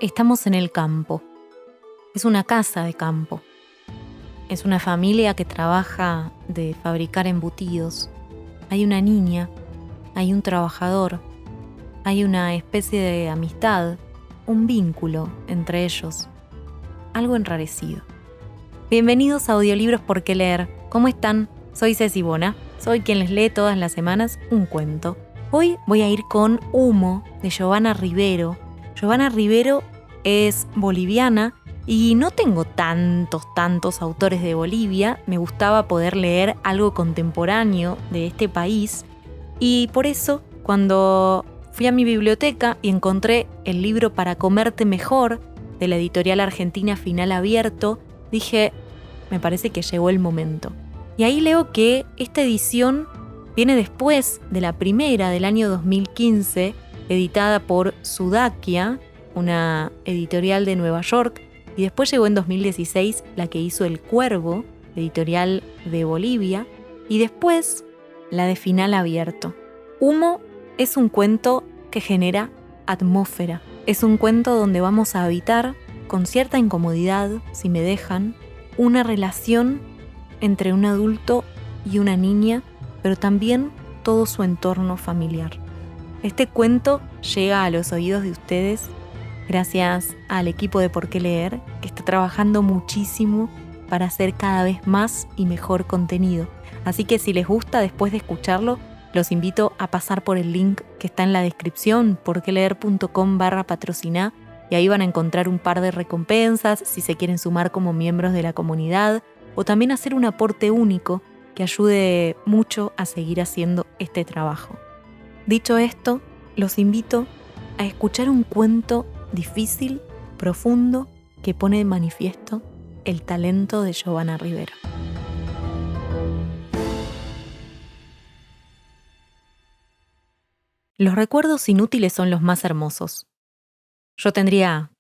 Estamos en el campo. Es una casa de campo. Es una familia que trabaja de fabricar embutidos. Hay una niña, hay un trabajador, hay una especie de amistad, un vínculo entre ellos. Algo enrarecido. Bienvenidos a Audiolibros por qué leer. ¿Cómo están? Soy Ceci Bona. Soy quien les lee todas las semanas un cuento. Hoy voy a ir con Humo, de Giovanna Rivero. Giovanna Rivero es boliviana y no tengo tantos autores de Bolivia. Me gustaba poder leer algo contemporáneo de este país y por eso cuando fui a mi biblioteca y encontré el libro Para comerte mejor de la editorial argentina Final Abierto, dije, me parece que llegó el momento. Y ahí leo que esta edición viene después de la primera del año 2015, editada por Sudakia, una editorial de Nueva York, y después llegó en 2016 la que hizo El Cuervo, editorial de Bolivia, y después la de Final Abierto. Humo es un cuento que genera atmósfera. Es un cuento donde vamos a habitar, con cierta incomodidad, si me dejan, una relación entre un adulto y una niña, pero también todo su entorno familiar. Este cuento llega a los oídos de ustedes gracias al equipo de Por qué leer, que está trabajando muchísimo para hacer cada vez más y mejor contenido. Así que si les gusta, después de escucharlo, los invito a pasar por el link que está en la descripción, porqueleer.com/patrociná, y ahí van a encontrar un par de recompensas si se quieren sumar como miembros de la comunidad, o también hacer un aporte único que ayude mucho a seguir haciendo este trabajo. Dicho esto, los invito a escuchar un cuento difícil, profundo, que pone de manifiesto el talento de Giovanna Rivero. Los recuerdos inútiles son los más hermosos. Yo tendría,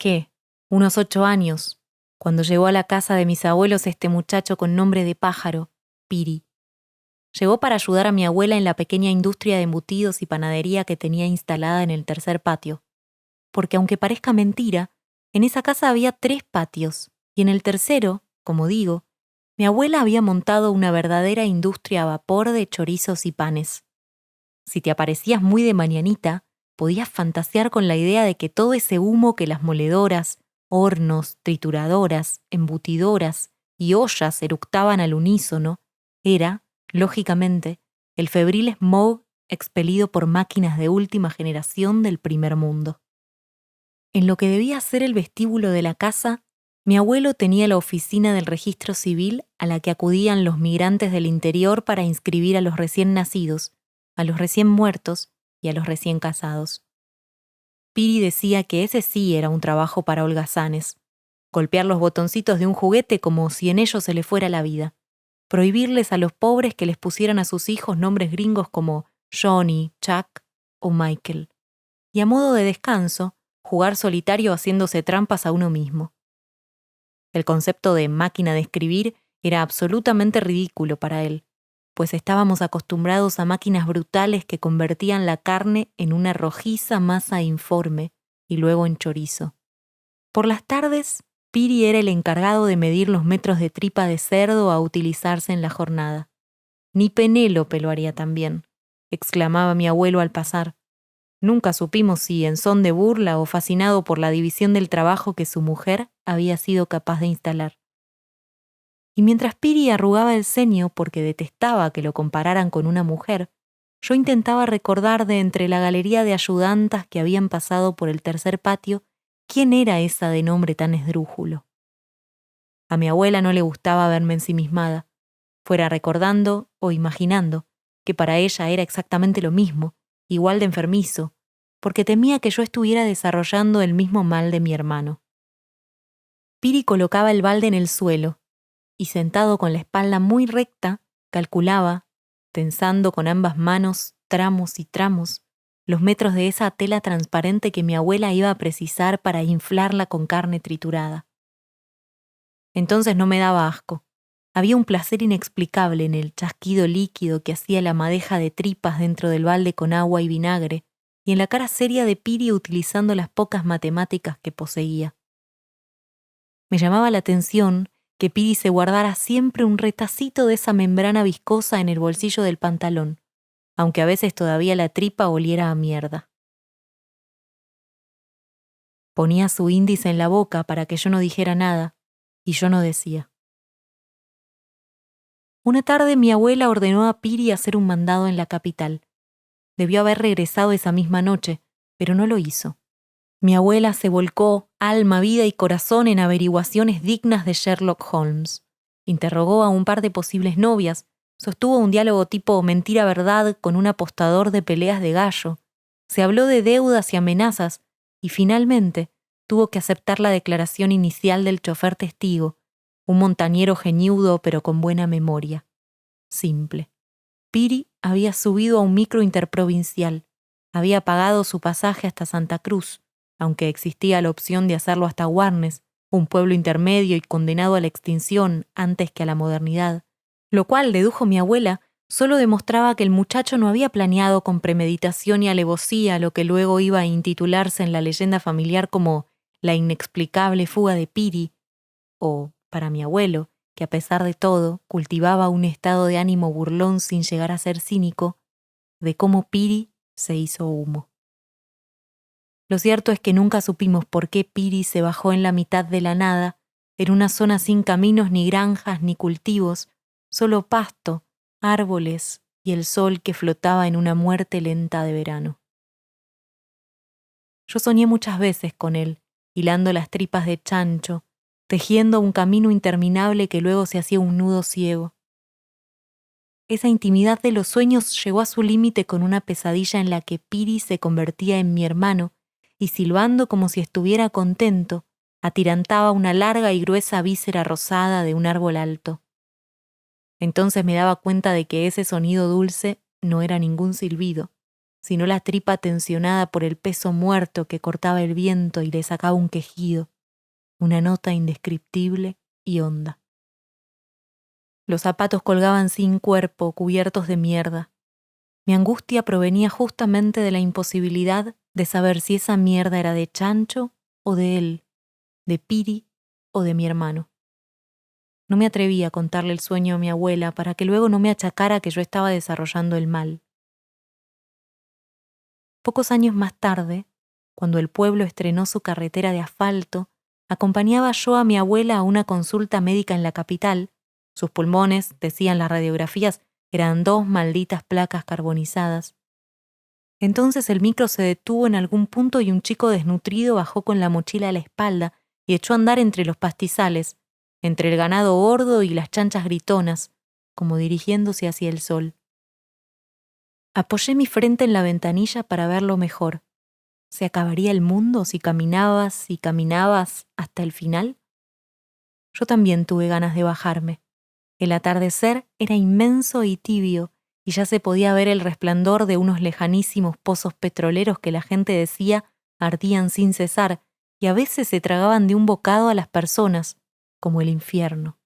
unos 8 años, cuando llegó a la casa de mis abuelos este muchacho con nombre de pájaro, Piri. Llegó para ayudar a mi abuela en la pequeña industria de embutidos y panadería que tenía instalada en el tercer patio. Porque aunque parezca mentira, en esa casa había 3 patios, y en el tercero, como digo, mi abuela había montado una verdadera industria a vapor de chorizos y panes. Si te aparecías muy de mañanita, podías fantasear con la idea de que todo ese humo que las moledoras, hornos, trituradoras, embutidoras y ollas eructaban al unísono era, lógicamente, el febril smog expelido por máquinas de última generación del primer mundo. En lo que debía ser el vestíbulo de la casa, mi abuelo tenía la oficina del registro civil a la que acudían los migrantes del interior para inscribir a los recién nacidos, a los recién muertos y a los recién casados. Piri decía que ese sí era un trabajo para holgazanes, golpear los botoncitos de un juguete como si en ello se le fuera la vida, prohibirles a los pobres que les pusieran a sus hijos nombres gringos como Johnny, Chuck o Michael, y a modo de descanso, jugar solitario haciéndose trampas a uno mismo. El concepto de máquina de escribir era absolutamente ridículo para él, pues estábamos acostumbrados a máquinas brutales que convertían la carne en una rojiza masa informe y luego en chorizo. Por las tardes, Piri era el encargado de medir los metros de tripa de cerdo a utilizarse en la jornada. Ni Penélope lo haría tan bien, exclamaba mi abuelo al pasar. Nunca supimos si en son de burla o fascinado por la división del trabajo que su mujer había sido capaz de instalar. Y mientras Piri arrugaba el ceño porque detestaba que lo compararan con una mujer, yo intentaba recordar de entre la galería de ayudantas que habían pasado por el tercer patio quién era esa de nombre tan esdrújulo. A mi abuela no le gustaba verme ensimismada, fuera recordando o imaginando que para ella era exactamente lo mismo, igual de enfermizo, porque temía que yo estuviera desarrollando el mismo mal de mi hermano. Piri colocaba el balde en el suelo y sentado con la espalda muy recta, calculaba, tensando con ambas manos tramos y tramos, los metros de esa tela transparente que mi abuela iba a precisar para inflarla con carne triturada. Entonces no me daba asco. Había un placer inexplicable en el chasquido líquido que hacía la madeja de tripas dentro del balde con agua y vinagre, y en la cara seria de Piri utilizando las pocas matemáticas que poseía. Me llamaba la atención que Piri se guardara siempre un retacito de esa membrana viscosa en el bolsillo del pantalón, aunque a veces todavía la tripa oliera a mierda. Ponía su índice en la boca para que yo no dijera nada, y yo no decía. Una tarde mi abuela ordenó a Piri hacer un mandado en la capital. Debió haber regresado esa misma noche, pero no lo hizo. Mi abuela se volcó, alma, vida y corazón, en averiguaciones dignas de Sherlock Holmes. Interrogó a un par de posibles novias, sostuvo un diálogo tipo mentira-verdad con un apostador de peleas de gallo, se habló de deudas y amenazas, y finalmente tuvo que aceptar la declaración inicial del chofer testigo, un montañero geñudo pero con buena memoria. Simple. Piri había subido a un micro interprovincial, había pagado su pasaje hasta Santa Cruz, aunque existía la opción de hacerlo hasta Warnes, un pueblo intermedio y condenado a la extinción antes que a la modernidad, lo cual, dedujo mi abuela, solo demostraba que el muchacho no había planeado con premeditación y alevosía lo que luego iba a intitularse en la leyenda familiar como la inexplicable fuga de Piri, o, para mi abuelo, que a pesar de todo cultivaba un estado de ánimo burlón sin llegar a ser cínico, de cómo Piri se hizo humo. Lo cierto es que nunca supimos por qué Piri se bajó en la mitad de la nada, en una zona sin caminos ni granjas ni cultivos, solo pasto, árboles y el sol que flotaba en una muerte lenta de verano. Yo soñé muchas veces con él, hilando las tripas de chancho, tejiendo un camino interminable que luego se hacía un nudo ciego. Esa intimidad de los sueños llegó a su límite con una pesadilla en la que Piri se convertía en mi hermano y, silbando como si estuviera contento, atirantaba una larga y gruesa víscera rosada de un árbol alto. Entonces me daba cuenta de que ese sonido dulce no era ningún silbido, sino la tripa tensionada por el peso muerto que cortaba el viento y le sacaba un quejido, una nota indescriptible y honda. Los zapatos colgaban sin cuerpo, cubiertos de mierda. Mi angustia provenía justamente de la imposibilidad de saber si esa mierda era de Chancho o de él, de Piri o de mi hermano. No me atrevía a contarle el sueño a mi abuela para que luego no me achacara que yo estaba desarrollando el mal. Pocos años más tarde, cuando el pueblo estrenó su carretera de asfalto, acompañaba yo a mi abuela a una consulta médica en la capital. Sus pulmones, decían las radiografías, eran 2 malditas placas carbonizadas. Entonces el micro se detuvo en algún punto y un chico desnutrido bajó con la mochila a la espalda y echó a andar entre los pastizales, entre el ganado gordo y las chanchas gritonas, como dirigiéndose hacia el sol. Apoyé mi frente en la ventanilla para verlo mejor. ¿Se acabaría el mundo si caminabas y caminabas hasta el final? Yo también tuve ganas de bajarme. El atardecer era inmenso y tibio, y ya se podía ver el resplandor de unos lejanísimos pozos petroleros que la gente decía ardían sin cesar y a veces se tragaban de un bocado a las personas, como el infierno.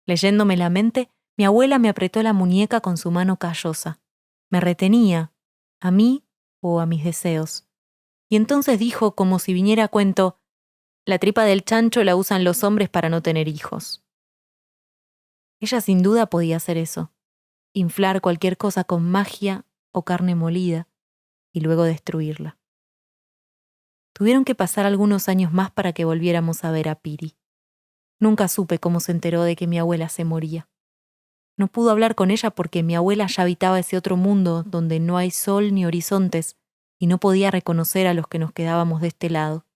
Leyéndome la mente, mi abuela me apretó la muñeca con su mano callosa. Me retenía, a mí o a mis deseos. Y entonces dijo, como si viniera a cuento, la tripa del chancho la usan los hombres para no tener hijos. Ella sin duda podía hacer eso, inflar cualquier cosa con magia o carne molida y luego destruirla. Tuvieron que pasar algunos años más para que volviéramos a ver a Piri. Nunca supe cómo se enteró de que mi abuela se moría. No pudo hablar con ella porque mi abuela ya habitaba ese otro mundo donde no hay sol ni horizontes y no podía reconocer a los que nos quedábamos de este lado.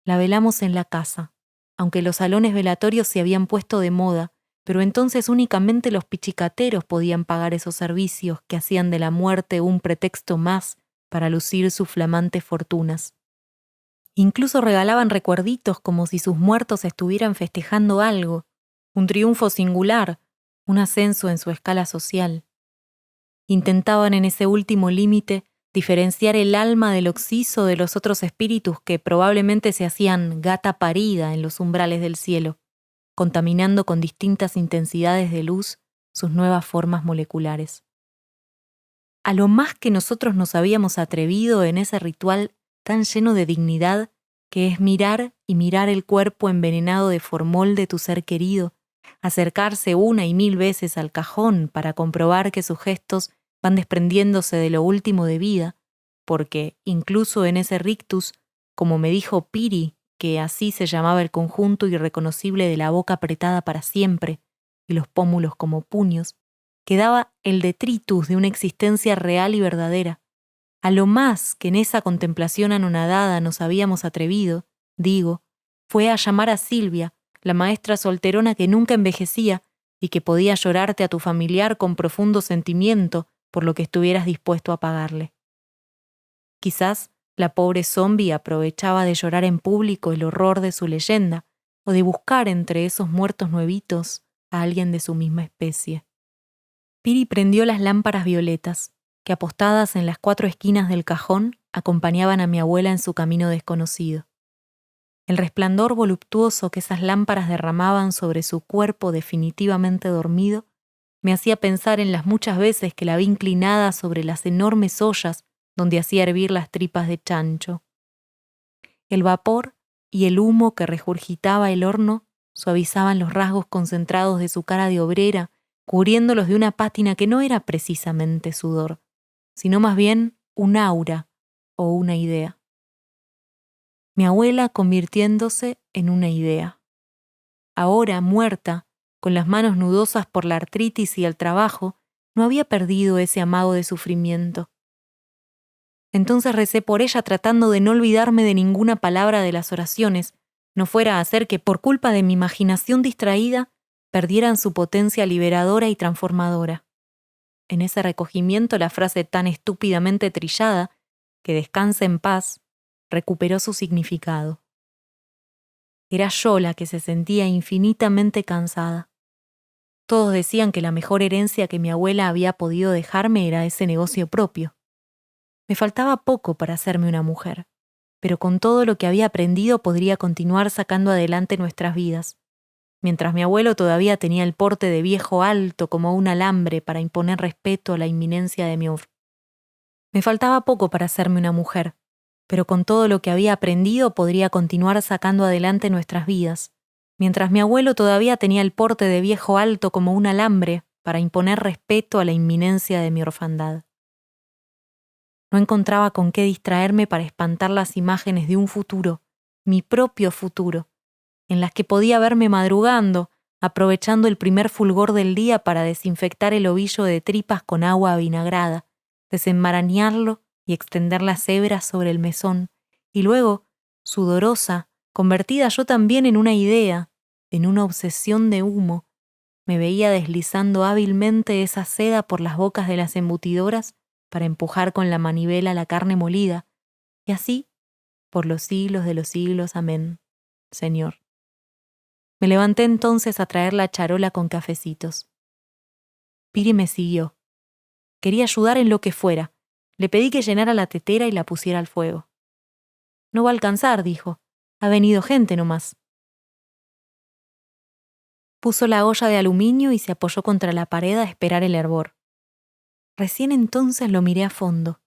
La velamos en la casa, aunque los salones velatorios se habían puesto de moda, pero entonces únicamente los pichicateros podían pagar esos servicios que hacían de la muerte un pretexto más para lucir sus flamantes fortunas. Incluso regalaban recuerditos como si sus muertos estuvieran festejando algo, un triunfo singular, un ascenso en su escala social. Intentaban en ese último límite diferenciar el alma del oxiso de los otros espíritus que probablemente se hacían gata parida en los umbrales del cielo, contaminando con distintas intensidades de luz sus nuevas formas moleculares. a lo más que nosotros nos habíamos atrevido en ese ritual tan lleno de dignidad que es mirar y mirar el cuerpo envenenado de formol de tu ser querido, acercarse 1 y 1000 veces al cajón para comprobar que sus gestos van desprendiéndose de lo último de vida, porque incluso en ese rictus, como me dijo Piri, que así se llamaba el conjunto irreconocible de la boca apretada para siempre y los pómulos como puños, quedaba el detritus de una existencia real y verdadera. A lo más que en esa contemplación anonadada nos habíamos atrevido, digo, fue a llamar a Silvia, la maestra solterona que nunca envejecía y que podía llorarte a tu familiar con profundo sentimiento por lo que estuvieras dispuesto a pagarle. Quizás la pobre zombie aprovechaba de llorar en público el horror de su leyenda o de buscar entre esos muertos nuevitos a alguien de su misma especie. Piri prendió las lámparas violetas, que apostadas en las 4 esquinas del cajón acompañaban a mi abuela en su camino desconocido. El resplandor voluptuoso que esas lámparas derramaban sobre su cuerpo definitivamente dormido me hacía pensar en las muchas veces que la vi inclinada sobre las enormes ollas donde hacía hervir las tripas de chancho. El vapor y el humo que regurgitaba el horno suavizaban los rasgos concentrados de su cara de obrera, cubriéndolos de una pátina que no era precisamente sudor, sino más bien un aura o una idea. Mi abuela convirtiéndose en una idea. Ahora, muerta, con las manos nudosas por la artritis y el trabajo, no había perdido ese amago de sufrimiento. Entonces recé por ella tratando de no olvidarme de ninguna palabra de las oraciones, no fuera a hacer que por culpa de mi imaginación distraída perdieran su potencia liberadora y transformadora. En ese recogimiento la frase tan estúpidamente trillada, que descanse en paz, recuperó su significado. Era yo la que se sentía infinitamente cansada. Todos decían que la mejor herencia que mi abuela había podido dejarme era ese negocio propio. Me faltaba poco para hacerme una mujer, pero con todo lo que había aprendido podría continuar sacando adelante nuestras vidas, mientras mi abuelo todavía tenía el porte de viejo alto como un alambre para imponer respeto a la inminencia de mi Me faltaba poco para hacerme una mujer, pero con todo lo que había aprendido podría continuar sacando adelante nuestras vidas, mientras mi abuelo todavía tenía el porte de viejo alto como un alambre para imponer respeto a la inminencia de mi orfandad. No encontraba con qué distraerme para espantar las imágenes de un futuro, mi propio futuro, en las que podía verme madrugando, aprovechando el primer fulgor del día para desinfectar el ovillo de tripas con agua avinagrada, desenmarañarlo y extender las hebras sobre el mesón, y luego, sudorosa, convertida yo también en una idea, en una obsesión de humo, me veía deslizando hábilmente esa seda por las bocas de las embutidoras para empujar con la manivela la carne molida, y así, por los siglos de los siglos, amén, Señor. Me levanté entonces a traer la charola con cafecitos. Piri me siguió. Quería ayudar en lo que fuera. Le pedí que llenara la tetera y la pusiera al fuego. No va a alcanzar, dijo. Ha venido gente nomás. Puso la olla de aluminio y se apoyó contra la pared a esperar el hervor. Recién entonces lo miré a fondo.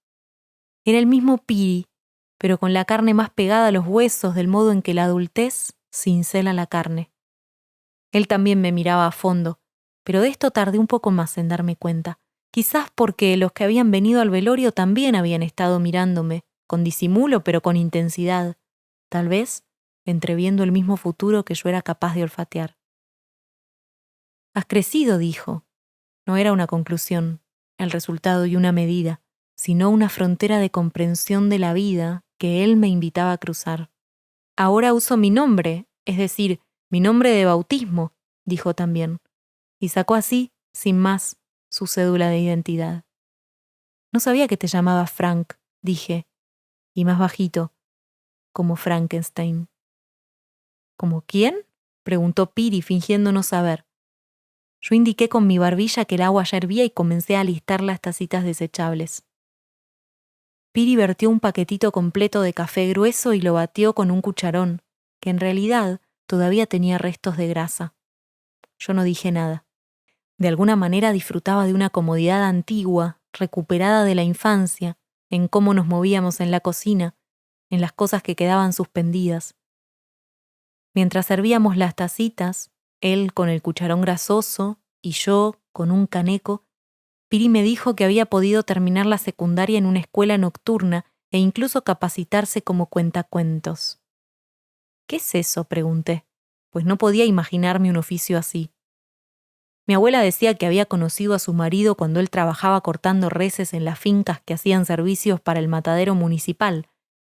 Era el mismo Piri, pero con la carne más pegada a los huesos del modo en que la adultez cincela la carne. Él también me miraba a fondo, pero de esto tardé un poco más en darme cuenta, quizás porque los que habían venido al velorio también habían estado mirándome, con disimulo pero con intensidad, tal vez entreviendo el mismo futuro que yo era capaz de olfatear. «Has crecido», dijo. No era una conclusión, el resultado y una medida, sino una frontera de comprensión de la vida que él me invitaba a cruzar. «Ahora uso mi nombre, es decir, mi nombre de bautismo», dijo también, y sacó así, sin más, su cédula de identidad. «No sabía que te llamabas Frank», dije, y más bajito, como Frankenstein. «¿Como quién?», preguntó Piri fingiendo no saber. Yo indiqué con mi barbilla que el agua ya hervía y comencé a alistar las tacitas desechables. Piri vertió un paquetito completo de café grueso y lo batió con un cucharón, que en realidad todavía tenía restos de grasa. Yo no dije nada. De alguna manera disfrutaba de una comodidad antigua recuperada de la infancia, en cómo nos movíamos en la cocina, en las cosas que quedaban suspendidas. Mientras servíamos las tacitas, él con el cucharón grasoso y yo con un caneco, Piri me dijo que había podido terminar la secundaria en una escuela nocturna e incluso capacitarse como cuentacuentos. ¿Qué es eso?, pregunté, pues no podía imaginarme un oficio así. Mi abuela decía que había conocido a su marido cuando él trabajaba cortando reses en las fincas que hacían servicios para el matadero municipal,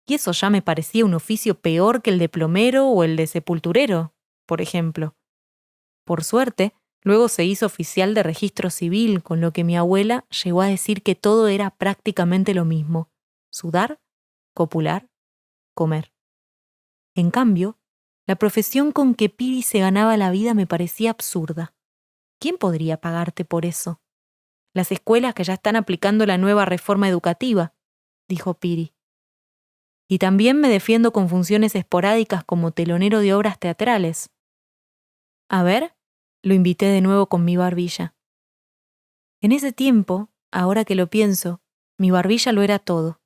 y eso ya me parecía un oficio peor que el de plomero o el de sepulturero, por ejemplo. Por suerte, luego se hizo oficial de registro civil, con lo que mi abuela llegó a decir que todo era prácticamente lo mismo: sudar, copular, comer. En cambio, la profesión con que Piri se ganaba la vida me parecía absurda. ¿Quién podría pagarte por eso? Las escuelas que ya están aplicando la nueva reforma educativa, dijo Piri. Y también me defiendo con funciones esporádicas como telonero de obras teatrales. A ver, lo invité de nuevo con mi barbilla. En ese tiempo, ahora que lo pienso, mi barbilla lo era todo.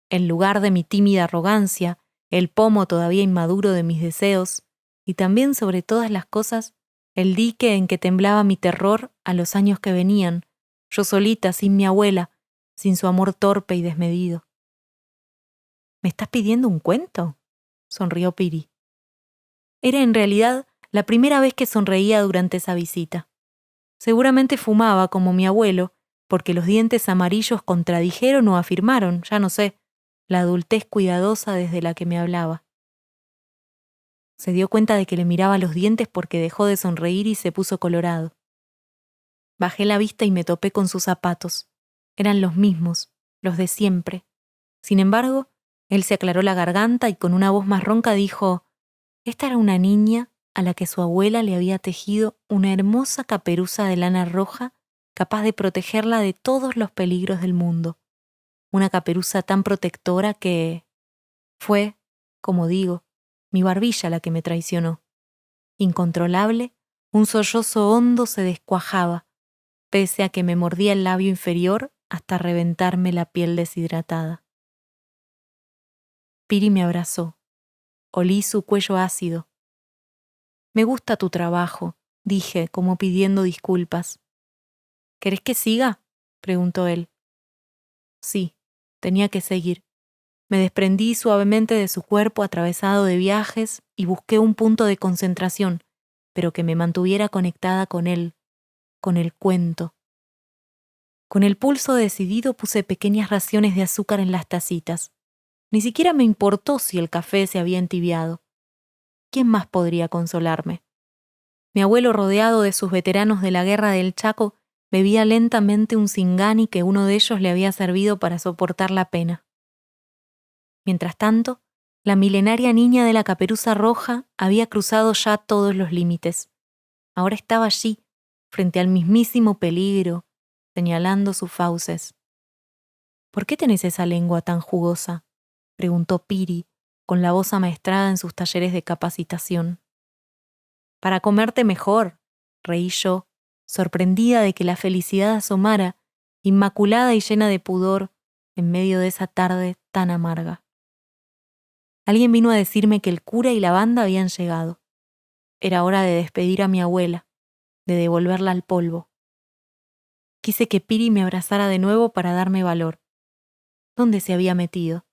El lugar de mi tímida arrogancia, el pomo todavía inmaduro de mis deseos, y también, sobre todas las cosas, el dique en que temblaba mi terror a los años que venían, yo solita, sin mi abuela, sin su amor torpe y desmedido. ¿Me estás pidiendo un cuento?, sonrió Piri. Era en realidad la primera vez que sonreía durante esa visita. Seguramente fumaba como mi abuelo, porque los dientes amarillos contradijeron o afirmaron, ya no sé, la adultez cuidadosa desde la que me hablaba. Se dio cuenta de que le miraba los dientes porque dejó de sonreír y se puso colorado. Bajé la vista y me topé con sus zapatos. Eran los mismos, los de siempre. Sin embargo, él se aclaró la garganta y con una voz más ronca dijo: «Esta era una niña a la que su abuela le había tejido una hermosa caperuza de lana roja capaz de protegerla de todos los peligros del mundo. Una caperuza tan protectora que fue, como digo, mi barbilla la que me traicionó. Incontrolable, un sollozo hondo se descuajaba, pese a que me mordía el labio inferior hasta reventarme la piel deshidratada». Piri me abrazó. Olí su cuello ácido. «Me gusta tu trabajo», dije, como pidiendo disculpas. «¿Querés que siga?», preguntó él. Sí, tenía que seguir. Me desprendí suavemente de su cuerpo atravesado de viajes y busqué un punto de concentración, pero que me mantuviera conectada con él, con el cuento. Con el pulso decidido puse pequeñas raciones de azúcar en las tacitas. Ni siquiera me importó si el café se había entibiado. ¿Quién más podría consolarme? Mi abuelo, rodeado de sus veteranos de la guerra del Chaco, bebía lentamente un singani que uno de ellos le había servido para soportar la pena. Mientras tanto, la milenaria niña de la caperuza roja había cruzado ya todos los límites. Ahora estaba allí, frente al mismísimo peligro, señalando sus fauces. «¿Por qué tenés esa lengua tan jugosa?», preguntó Piri, con la voz amaestrada en sus talleres de capacitación. «Para comerte mejor», reí yo, sorprendida de que la felicidad asomara, inmaculada y llena de pudor, en medio de esa tarde tan amarga. Alguien vino a decirme que el cura y la banda habían llegado. Era hora de despedir a mi abuela, de devolverla al polvo. Quise que Piri me abrazara de nuevo para darme valor. ¿Dónde se había metido?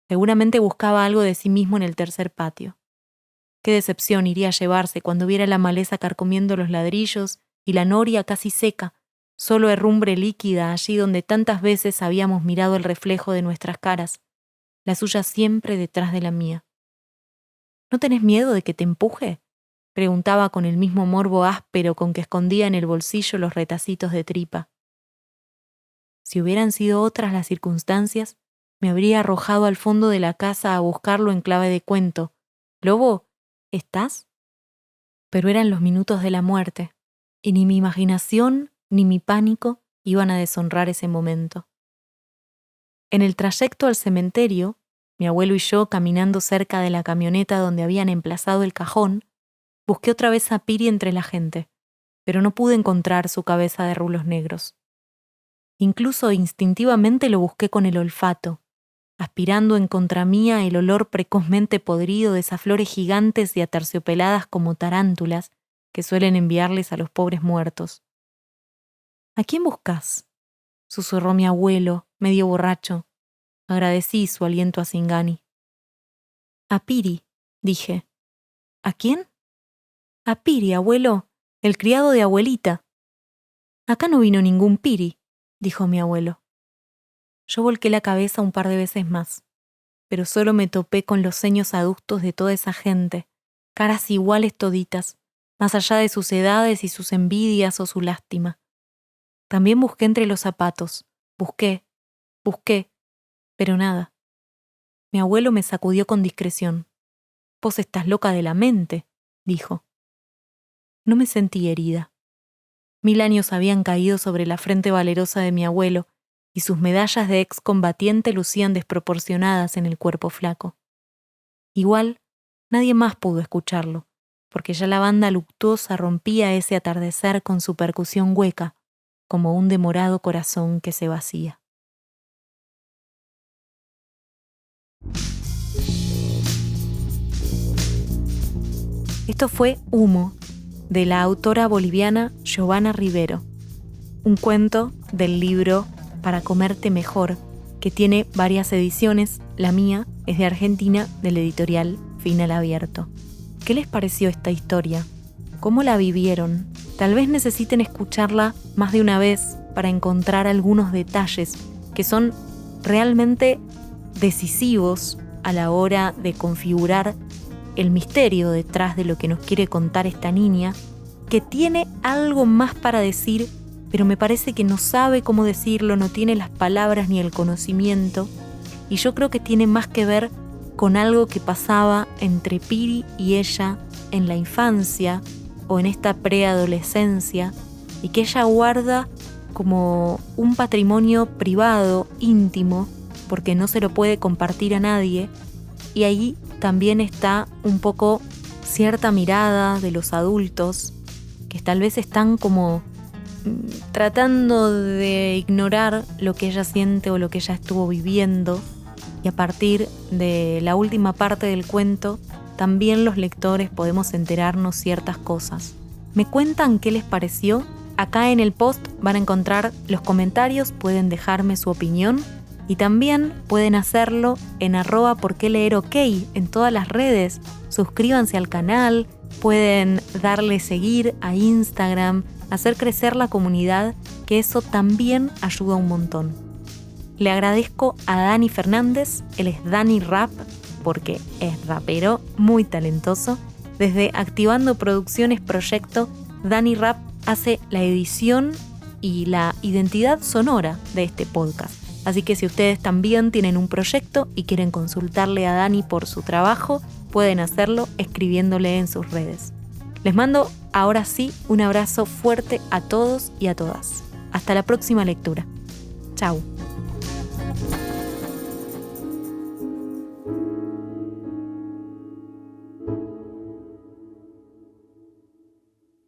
Seguramente buscaba algo de sí mismo en el tercer patio. Qué decepción iría a llevarse cuando viera la maleza carcomiendo los ladrillos y la noria casi seca, solo herrumbre líquida allí donde tantas veces habíamos mirado el reflejo de nuestras caras, la suya siempre detrás de la mía. ¿No tenés miedo de que te empuje?, preguntaba con el mismo morbo áspero con que escondía en el bolsillo los retacitos de tripa. Si hubieran sido otras las circunstancias, me habría arrojado al fondo de la casa a buscarlo en clave de cuento. «Lobo, ¿estás?». Pero eran los minutos de la muerte, y ni mi imaginación ni mi pánico iban a deshonrar ese momento. En el trayecto al cementerio, mi abuelo y yo caminando cerca de la camioneta donde habían emplazado el cajón, busqué otra vez a Piri entre la gente, pero no pude encontrar su cabeza de rulos negros. Incluso instintivamente lo busqué con el olfato, aspirando en contra mía el olor precozmente podrido de esas flores gigantes y aterciopeladas como tarántulas que suelen enviarles a los pobres muertos. ¿A quién buscas?, susurró mi abuelo, medio borracho. Agradecí su aliento a Zingani. A Piri, dije. ¿A quién? A Piri, abuelo, el criado de abuelita. Acá no vino ningún Piri, dijo mi abuelo. Yo volqué la cabeza un par de veces más, pero solo me topé con los ceños aductos de toda esa gente, caras iguales toditas, más allá de sus edades y sus envidias o su lástima. También busqué entre los zapatos, busqué, pero nada. Mi abuelo me sacudió con discreción. «Vos estás loca de la mente», dijo. No me sentí herida. 1000 años habían caído sobre la frente valerosa de mi abuelo y sus medallas de excombatiente lucían desproporcionadas en el cuerpo flaco. Igual, nadie más pudo escucharlo, porque ya la banda luctuosa rompía ese atardecer con su percusión hueca, como un demorado corazón que se vacía. Esto fue Humo, de la autora boliviana Giovanna Rivero, un cuento del libro Para comerte mejor, que tiene varias ediciones. La mía es de Argentina, del editorial Final Abierto. ¿Qué les pareció esta historia? ¿Cómo la vivieron? Tal vez necesiten escucharla más de una vez para encontrar algunos detalles que son realmente decisivos a la hora de configurar el misterio detrás de lo que nos quiere contar esta niña, que tiene algo más para decir, pero me parece que no sabe cómo decirlo, no tiene las palabras ni el conocimiento, y yo creo que tiene más que ver con algo que pasaba entre Piri y ella en la infancia o en esta preadolescencia, y que ella guarda como un patrimonio privado, íntimo, porque no se lo puede compartir a nadie, y ahí también está un poco cierta mirada de los adultos que tal vez están como tratando de ignorar lo que ella siente o lo que ella estuvo viviendo, y a partir de la última parte del cuento también los lectores podemos enterarnos ciertas cosas. ¿Me cuentan qué les pareció? Acá en el post van a encontrar los comentarios, pueden dejarme su opinión. Y también pueden hacerlo en @porqueleerok en todas las redes. Suscríbanse al canal, pueden darle seguir a Instagram, hacer crecer la comunidad, que eso también ayuda un montón. Le agradezco a Dani Fernández, él es Dani Rap, porque es rapero, muy talentoso. Desde Activando Producciones Proyecto, Dani Rap hace la edición y la identidad sonora de este podcast. Así que si ustedes también tienen un proyecto y quieren consultarle a Dani por su trabajo, pueden hacerlo escribiéndole en sus redes. Les mando ahora sí un abrazo fuerte a todos y a todas. Hasta la próxima lectura. Chau.